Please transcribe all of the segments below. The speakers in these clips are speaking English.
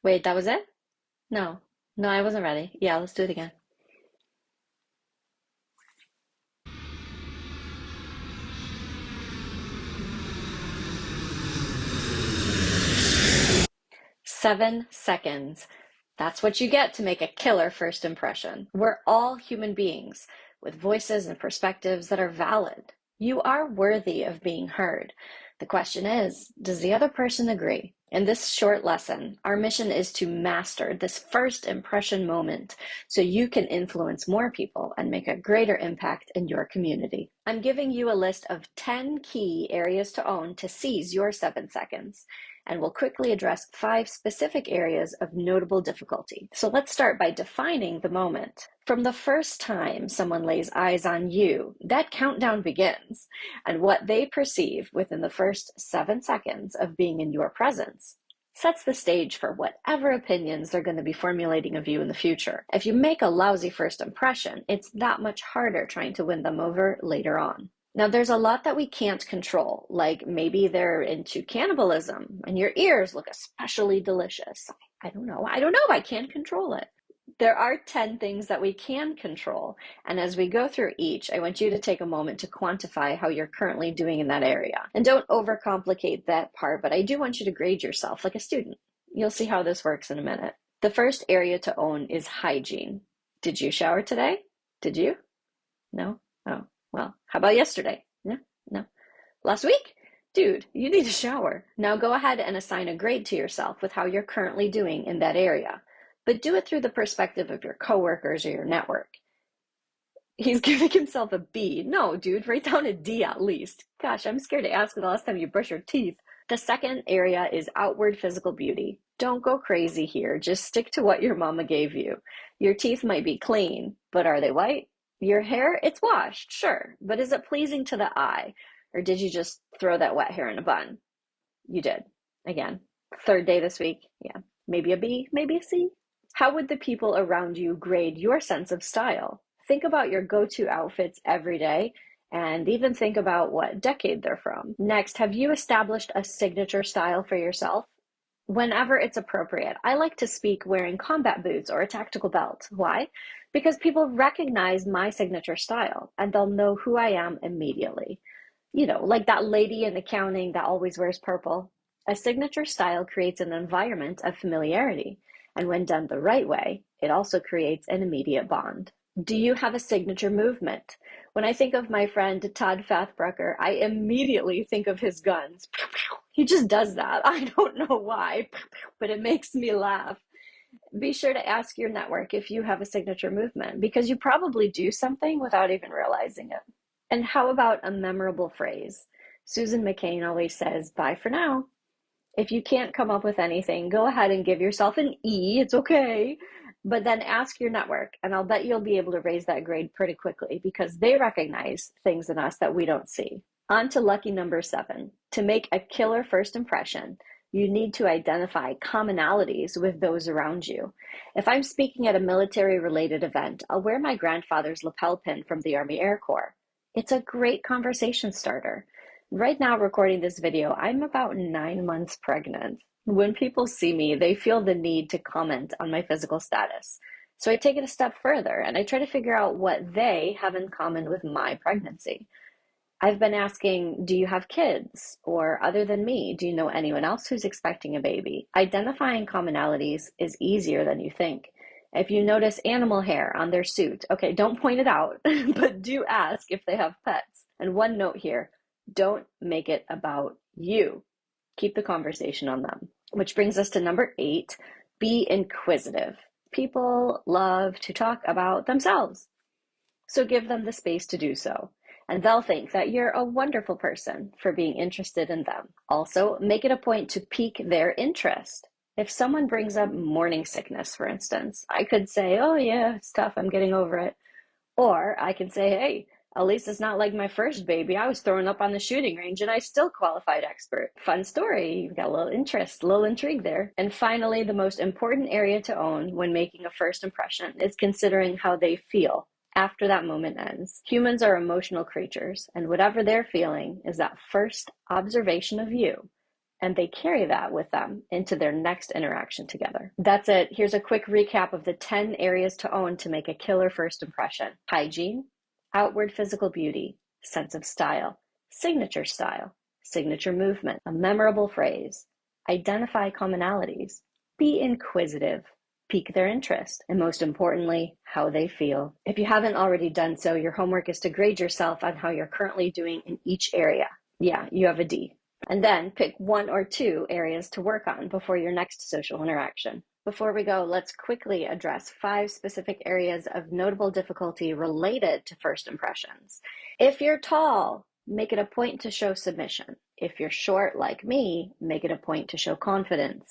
Wait, that was it? No. No, I wasn't ready. Yeah, let's do it again. 7 seconds. That's what you get to make a killer first impression. We're all human beings with voices and perspectives that are valid. You are worthy of being heard. The question is, does the other person agree? In this short lesson, our mission is to master this first impression moment so you can influence more people and make a greater impact in your community. I'm giving you a list of 10 key areas to own to seize your 7 seconds, and we'll quickly address 5 specific areas of notable difficulty. So let's start by defining the moment. From the first time someone lays eyes on you, that countdown begins, and what they perceive within the first 7 seconds of being in your presence sets the stage for whatever opinions they're going to be formulating of you in the future. If you make a lousy first impression, it's that much harder trying to win them over later on. Now, there's a lot that we can't control, like maybe they're into cannibalism and your ears look especially delicious. I don't know. I can't control it. There are 10 things that we can control. And as we go through each, I want you to take a moment to quantify how you're currently doing in that area. And don't overcomplicate that part, but I do want you to grade yourself like a student. You'll see how this works in a minute. The first area to own is hygiene. Did you shower today? Did you? No? Oh, well, how about yesterday? No, no. Last week? Dude, you need a shower. Now go ahead and assign a grade to yourself with how you're currently doing in that area, but do it through the perspective of your coworkers or your network. He's giving himself a B. No, dude, write down a D at least. Gosh, I'm scared to ask the last time you brush your teeth. The second area is outward physical beauty. Don't go crazy here. Just stick to what your mama gave you. Your teeth might be clean, but are they white? Your hair, it's washed, sure, but is it pleasing to the eye? Or did you just throw that wet hair in a bun? You did. Again, third day this week. Yeah, maybe a B, maybe a C. How would the people around you grade your sense of style? Think about your go-to outfits every day and even think about what decade they're from. Next, have you established a signature style for yourself? Whenever it's appropriate, I like to speak wearing combat boots or a tactical belt. Why? Because people recognize my signature style and they'll know who I am immediately. You know, like that lady in accounting that always wears purple. A signature style creates an environment of familiarity, and when done the right way, it also creates an immediate bond. Do you have a signature movement? When I think of my friend Todd Fathbrucker, I immediately think of his guns. He just does that. I don't know why, but it makes me laugh. Be sure to ask your network if you have a signature movement because you probably do something without even realizing it. And how about a memorable phrase? Susan McCain always says, bye for now. If you can't come up with anything, go ahead and give yourself an E. It's okay. But then ask your network, and I'll bet you'll be able to raise that grade pretty quickly because they recognize things in us that we don't see. On to lucky number 7. To make a killer first impression, you need to identify commonalities with those around you. If I'm speaking at a military-related event, I'll wear my grandfather's lapel pin from the Army Air Corps. It's a great conversation starter. Right now, recording this video, I'm about 9 months pregnant. When people see me, they feel the need to comment on my physical status. So I take it a step further and I try to figure out what they have in common with my pregnancy. I've been asking, do you have kids? Or other than me, do you know anyone else who's expecting a baby? Identifying commonalities is easier than you think. If you notice animal hair on their suit, okay, don't point it out, but do ask if they have pets. And one note here, don't make it about you. Keep the conversation on them. Which brings us to number 8, be inquisitive. People love to talk about themselves. So give them the space to do so. And they'll think that you're a wonderful person for being interested in them. Also, make it a point to pique their interest. If someone brings up morning sickness, for instance, I could say, oh yeah, it's tough, I'm getting over it. Or I can say, hey, at least it's not like my first baby. I was thrown up on the shooting range and I still qualified expert. Fun story. You've got a little interest, a little intrigue there. And finally, the most important area to own when making a first impression is considering how they feel after that moment ends. Humans are emotional creatures, and whatever they're feeling is that first observation of you and they carry that with them into their next interaction together. That's it. Here's a quick recap of the 10 areas to own to make a killer first impression. Hygiene, outward physical beauty, sense of style, signature movement, a memorable phrase, identify commonalities, be inquisitive, pique their interest, and most importantly, how they feel. If you haven't already done so, your homework is to grade yourself on how you're currently doing in each area. Yeah, you have a D. And then pick 1 or 2 areas to work on before your next social interaction. Before we go, let's quickly address 5 specific areas of notable difficulty related to first impressions. If you're tall, make it a point to show submission. If you're short like me, make it a point to show confidence.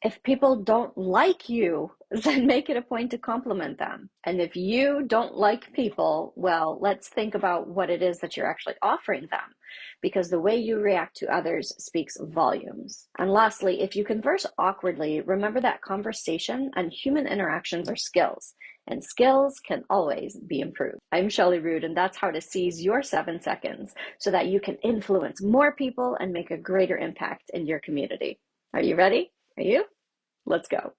If people don't like you, then make it a point to compliment them. And if you don't like people, well, let's think about what it is that you're actually offering them, because the way you react to others speaks volumes. And lastly, if you converse awkwardly, remember that conversation and human interactions are skills, and skills can always be improved. I'm Shelly Rood, and that's how to seize your 7 seconds so that you can influence more people and make a greater impact in your community. Are you ready? Are you? Let's go.